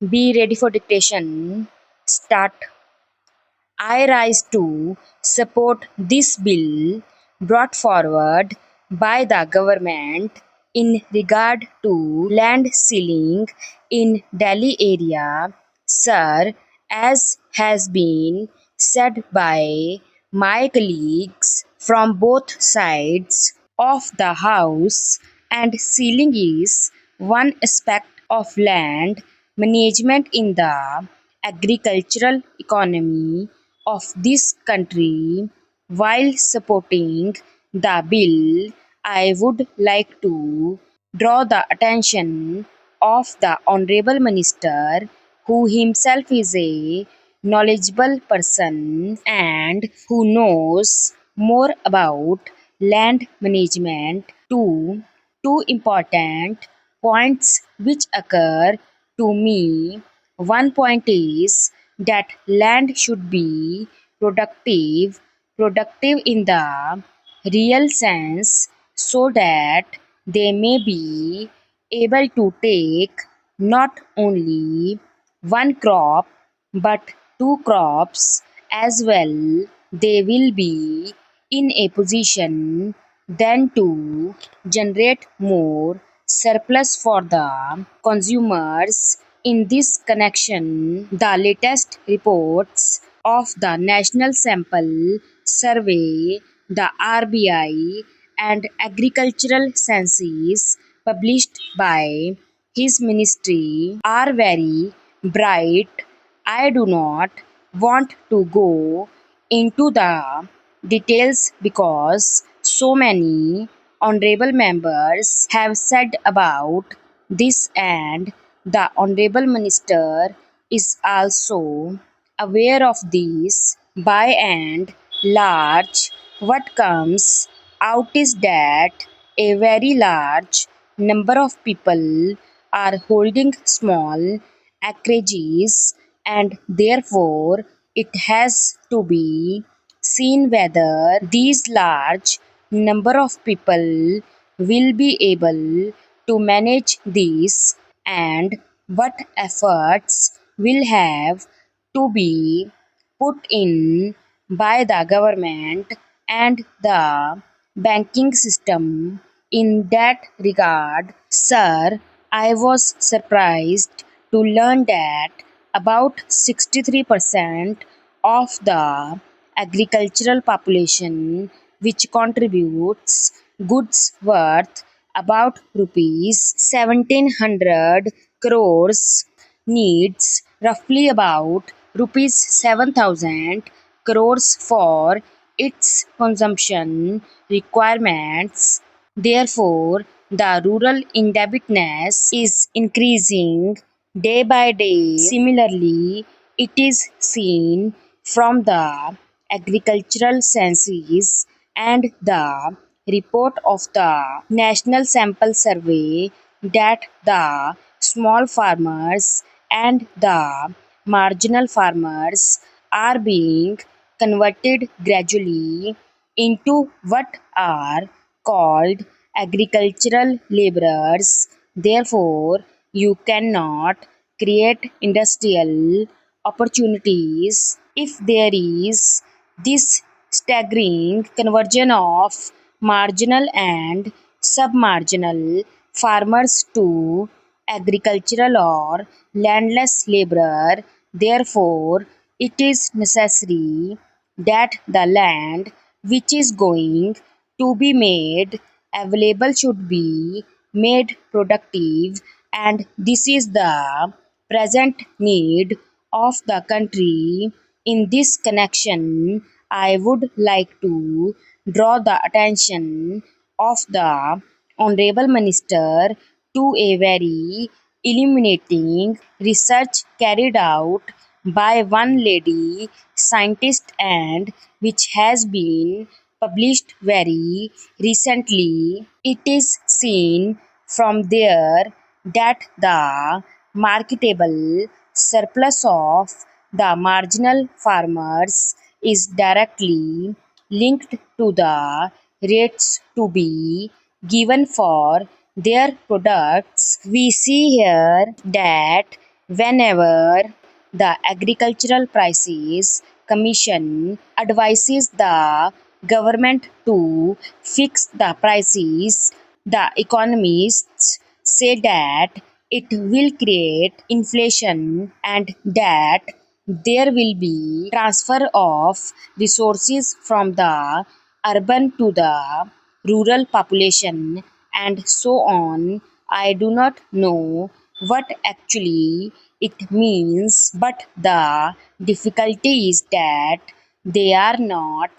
Be ready for dictation. Start. I rise to support this bill brought forward by the government in regard to land ceiling in Delhi area. Sir, as has been said by my colleagues from both sides of the house, and ceiling is one aspect of land management in the agricultural economy of this country. While supporting the bill, I would like to draw the attention of the Honorable Minister, who himself is a knowledgeable person and who knows more about land management, to two important points which occur to me. One point is that land should be productive in the real sense, so that they may be able to take not only one crop but two crops as well. They will be in a position then to generate more surplus for the consumers. In this connection, the latest reports of the National Sample Survey, the RBI, and Agricultural Census published by his ministry are very bright. I do not want to go into the details because so many honorable members have said about this, and the honorable minister is also aware of this. By and large, what comes out is that a very large number of people are holding small acreages, and therefore it has to be seen whether these large number of people will be able to manage this, and what efforts will have to be put in by the government and the banking system in that regard. Sir, I was surprised to learn that about 63% of the agricultural population, which contributes goods worth about rupees 1700 crores, needs roughly about rupees 7000 crores for its consumption requirements. Therefore, the rural indebtedness is increasing day by day. Similarly, it is seen from the agricultural census and the report of the National Sample Survey that the small farmers and the marginal farmers are being converted gradually into what are called agricultural laborers. Therefore, you cannot create industrial opportunities if there is this staggering conversion of marginal and submarginal farmers to agricultural or landless laborer. Therefore, it is necessary that the land which is going to be made available should be made productive, and this is the present need of the country. In this connection, I would like to draw the attention of the Honorable Minister to a very illuminating research carried out by one lady scientist, and which has been published very recently. It is seen from there that the marketable surplus of the marginal farmers is directly linked to the rates to be given for their products. We see here that Whenever the Agricultural Prices Commission advises the government to fix the prices, the economists say that it will create inflation and that there will be transfer of resources from the urban to the rural population and so on. I do not know what actually it means, but the difficulty is that they are not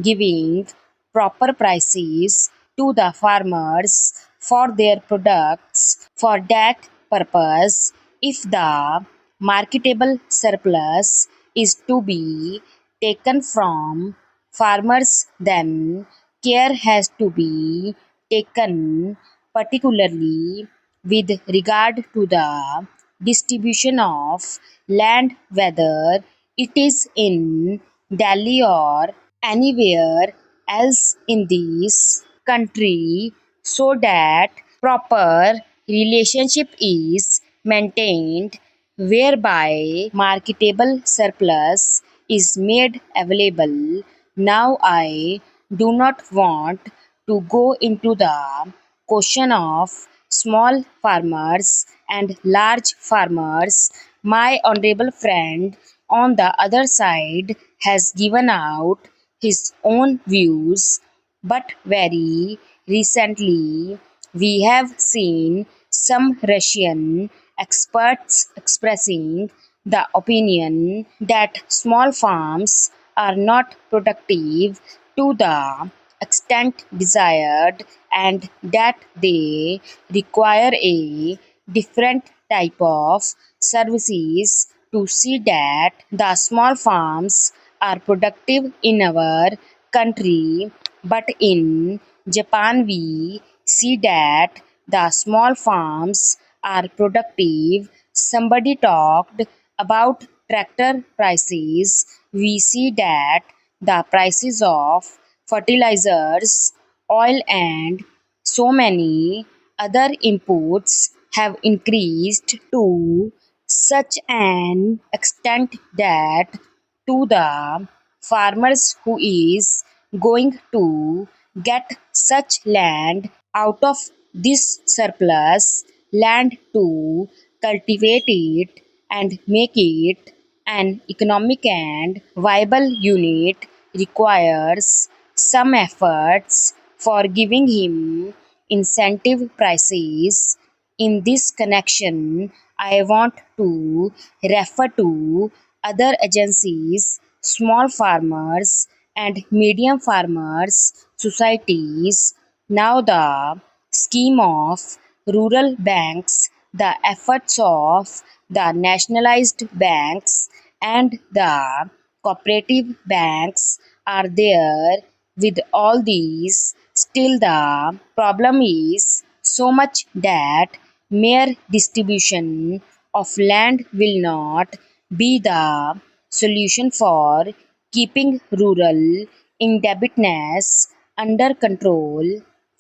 giving proper prices to the farmers for their products. For that purpose, if the marketable surplus is to be taken from farmers, then care has to be taken, particularly with regard to the distribution of land, whether it is in Delhi or anywhere else in this country, so that proper relationship is maintained whereby marketable surplus is made available. Now I do not want to go into the question of small farmers and large farmers. My honorable friend on the other side has given out his own views, but very recently we have seen some Russian experts expressing the opinion that small farms are not productive to the extent desired and that they require a different type of services to see that the small farms are productive in our country. But in Japan, we see that the small farms are productive. Somebody talked about tractor prices. We see that the prices of fertilizers, oil, and so many other inputs have increased to such an extent that to the farmers who is going to get such land out of this surplus land to cultivate it and make it an economic and viable unit requires some efforts for giving him incentive prices. In this connection, I want to refer to other agencies, small farmers and medium farmers societies. Now the scheme of rural banks, the efforts of the nationalized banks and the cooperative banks are there. With all these, still the problem is so much that mere distribution of land will not be the solution for keeping rural indebtedness under control.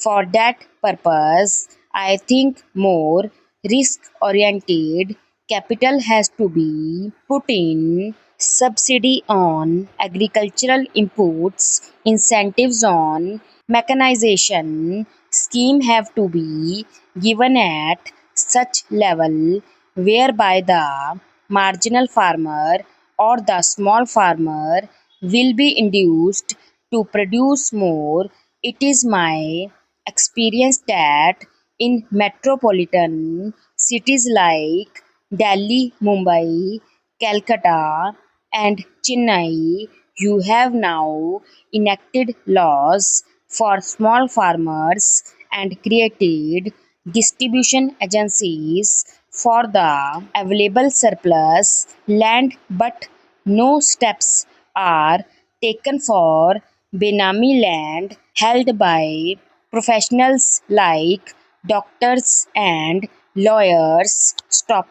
For that purpose, I think more risk oriented capital has to be put in. Subsidy on agricultural inputs, incentives on mechanization scheme have to be given at such level whereby the marginal farmer or the small farmer will be induced to produce more. It is my experience that in metropolitan cities like Delhi, Mumbai, Calcutta, and Chennai, you have now enacted laws for small farmers and created distribution agencies for the available surplus land, but no steps are taken for Benami land held by professionals like doctors and lawyers. Stop.